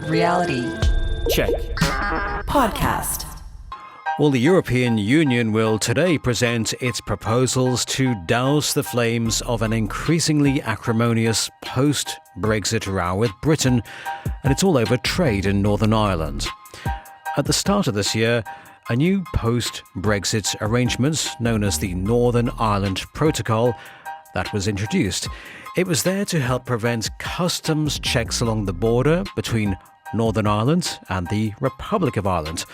Reality Check. Podcast. Well, the European Union will today present its proposals to douse the flames of an increasingly acrimonious post-Brexit row with Britain, and it's all over trade in Northern Ireland. At the start of this year, a new post-Brexit arrangement known as the Northern Ireland Protocol that was introduced. It was there to help prevent customs checks along the border between Northern Ireland and the Republic of Ireland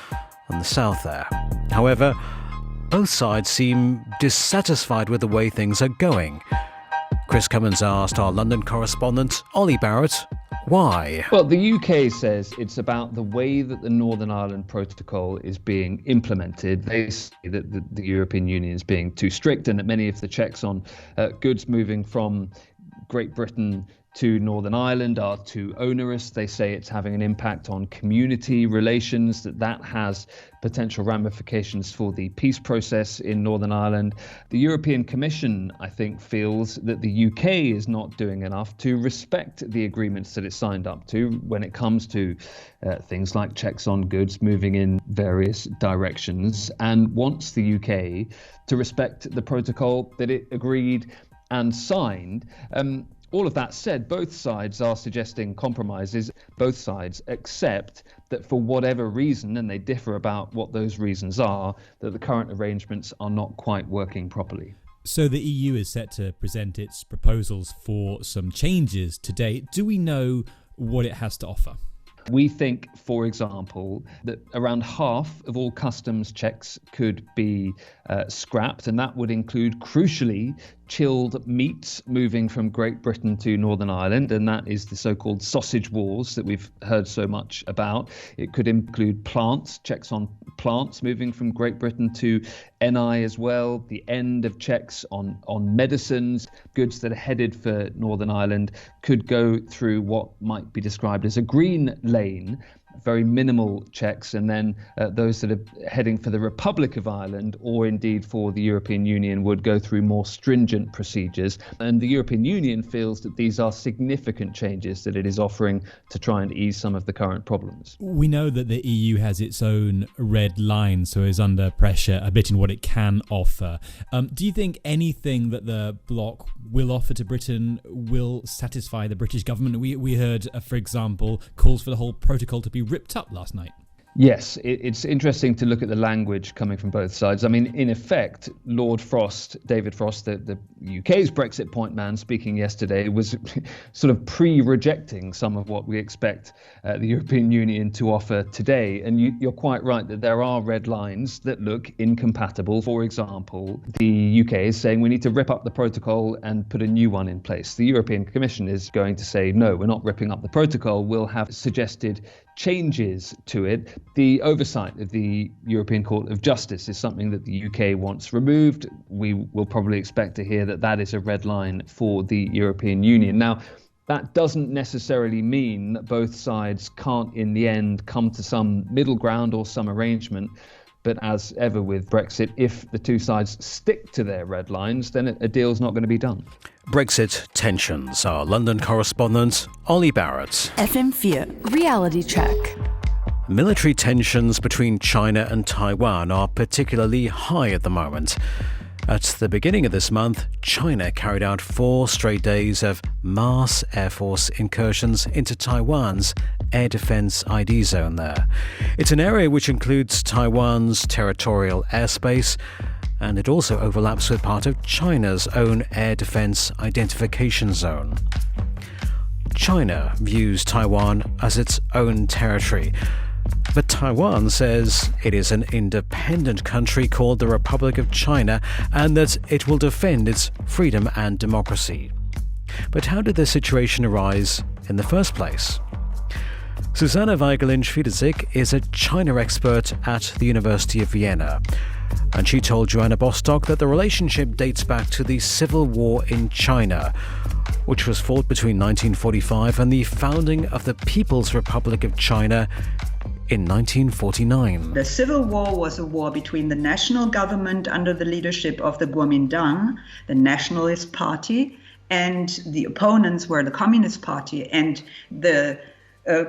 on the south there. However, both sides seem dissatisfied with the way things are going. Chris Cummins asked our London correspondent, Ollie Barrett, why? Well, the UK says it's about the way that the Northern Ireland Protocol is being implemented. They say that the European Union is being too strict and that many of the checks on goods moving from Great Britain to Northern Ireland are too onerous. They say it's having an impact on community relations, that has potential ramifications for the peace process in Northern Ireland. The European Commission, I think, feels that the UK is not doing enough to respect the agreements that it signed up to when it comes to things like checks on goods moving in various directions, and wants the UK to respect the protocol that it agreed and signed. All of that said, both sides are suggesting compromises. Both sides accept that for whatever reason, and they differ about what those reasons are, that the current arrangements are not quite working properly. So the EU is set to present its proposals for some changes today. Do we know what it has to offer? We think, for example, that around half of all customs checks could be scrapped, and that would include, crucially, chilled meats moving from Great Britain to Northern Ireland, and that is the so-called sausage wars that we've heard so much about. It could include plants, checks on plants moving from Great Britain to NI as well, the end of checks on medicines. Goods that are headed for Northern Ireland could go through what might be described as a green lane, very minimal checks, and then those that are heading for the Republic of Ireland or indeed for the European Union would go through more stringent procedures. And the European Union feels that these are significant changes that it is offering to try and ease some of the current problems. We know that the EU has its own red line, so is under pressure a bit in what it can offer. Do you think anything that the bloc will offer to Britain will satisfy the British government? We heard, for example, calls for the whole protocol to be ripped up last night. Yes, it's interesting to look at the language coming from both sides. I mean, in effect, Lord Frost, David Frost, the UK's Brexit point man, speaking yesterday, was sort of pre-rejecting some of what we expect the European Union to offer today. And you're quite right that there are red lines that look incompatible. For example, the UK is saying we need to rip up the protocol and put a new one in place. The European Commission is going to say, no, we're not ripping up the protocol. We'll have suggested changes to it. The oversight of the European Court of Justice is something that the UK wants removed. We will probably expect to hear that that is a red line for the European Union. Now, that doesn't necessarily mean that both sides can't in the end come to some middle ground or some arrangement. But as ever with Brexit, if the two sides stick to their red lines, then a deal's not going to be done. Brexit tensions. Our London correspondent, Ollie Barrett. FM4 Reality Check. Military tensions between China and Taiwan are particularly high at the moment. At the beginning of this month, China carried out 4 straight days of mass Air Force incursions into Taiwan's air defense ID zone there. It's an area which includes Taiwan's territorial airspace, and it also overlaps with part of China's own air defense identification zone. China views Taiwan as its own territory, but Taiwan says it is an independent country called the Republic of China and that it will defend its freedom and democracy. But how did this situation arise in the first place? Susanna Weigelin-Schwiedesig is a China expert at the University of Vienna, and she told Joanna Bostock that the relationship dates back to the Civil War in China, which was fought between 1945 and the founding of the People's Republic of China in 1949. The Civil War was a war between the national government under the leadership of the Kuomintang, the Nationalist Party, and the opponents were the Communist Party. And the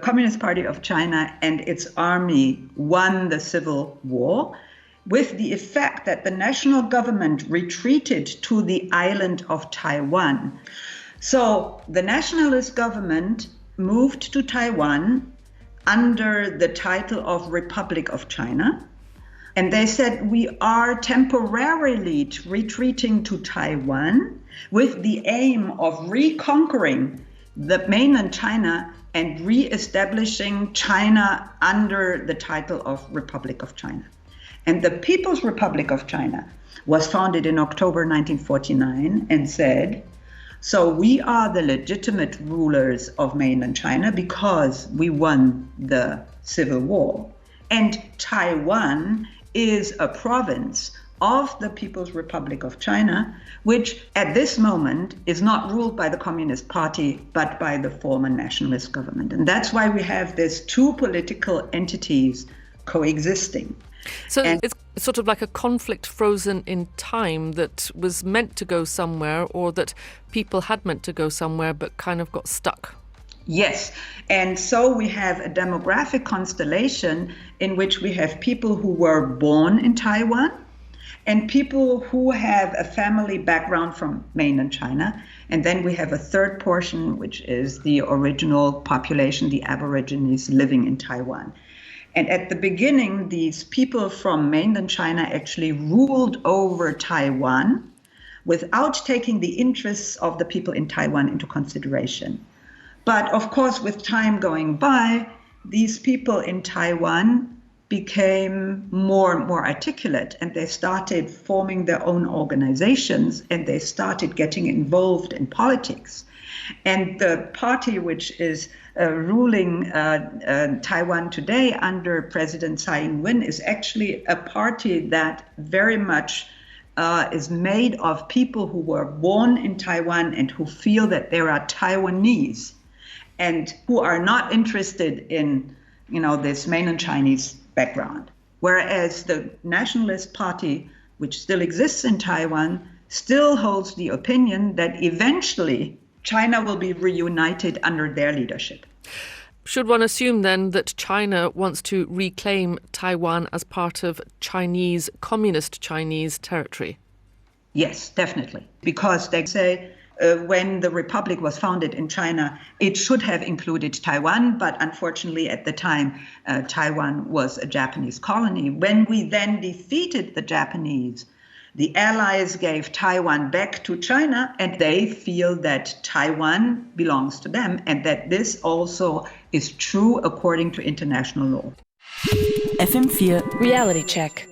Communist Party of China and its army won the civil war, with the effect that the national government retreated to the island of Taiwan. So the nationalist government moved to Taiwan under the title of Republic of China. And they said, we are temporarily retreating to Taiwan with the aim of reconquering the mainland China and re-establishing China under the title of Republic of China. And the People's Republic of China was founded in October 1949 and said, so we are the legitimate rulers of mainland China because we won the civil war. And Taiwan is a province of the People's Republic of China, which at this moment is not ruled by the Communist Party, but by the former nationalist government. And that's why we have these two political entities coexisting. So it's sort of like a conflict frozen in time that was meant to go somewhere, or that people had meant to go somewhere but kind of got stuck. Yes. And so we have a demographic constellation in which we have people who were born in Taiwan and people who have a family background from mainland China. And then we have a third portion, which is the original population, the Aborigines living in Taiwan. And at the beginning, these people from mainland China actually ruled over Taiwan without taking the interests of the people in Taiwan into consideration. But of course, with time going by, these people in Taiwan became more and more articulate, and they started forming their own organizations, and they started getting involved in politics. And the party which is ruling Taiwan today under President Tsai Ing-wen is actually a party that very much is made of people who were born in Taiwan and who feel that they are Taiwanese and who are not interested in, this mainland Chinese background. Whereas the Nationalist Party, which still exists in Taiwan, still holds the opinion that eventually China will be reunited under their leadership. Should one assume then that China wants to reclaim Taiwan as part of communist Chinese territory? Yes, definitely. Because they say when the republic was founded in China, it should have included Taiwan, but unfortunately at the time, Taiwan was a Japanese colony. When we then defeated the Japanese, the Allies gave Taiwan back to China, and they feel that Taiwan belongs to them, and that this also is true according to international law. FM4 Reality Check.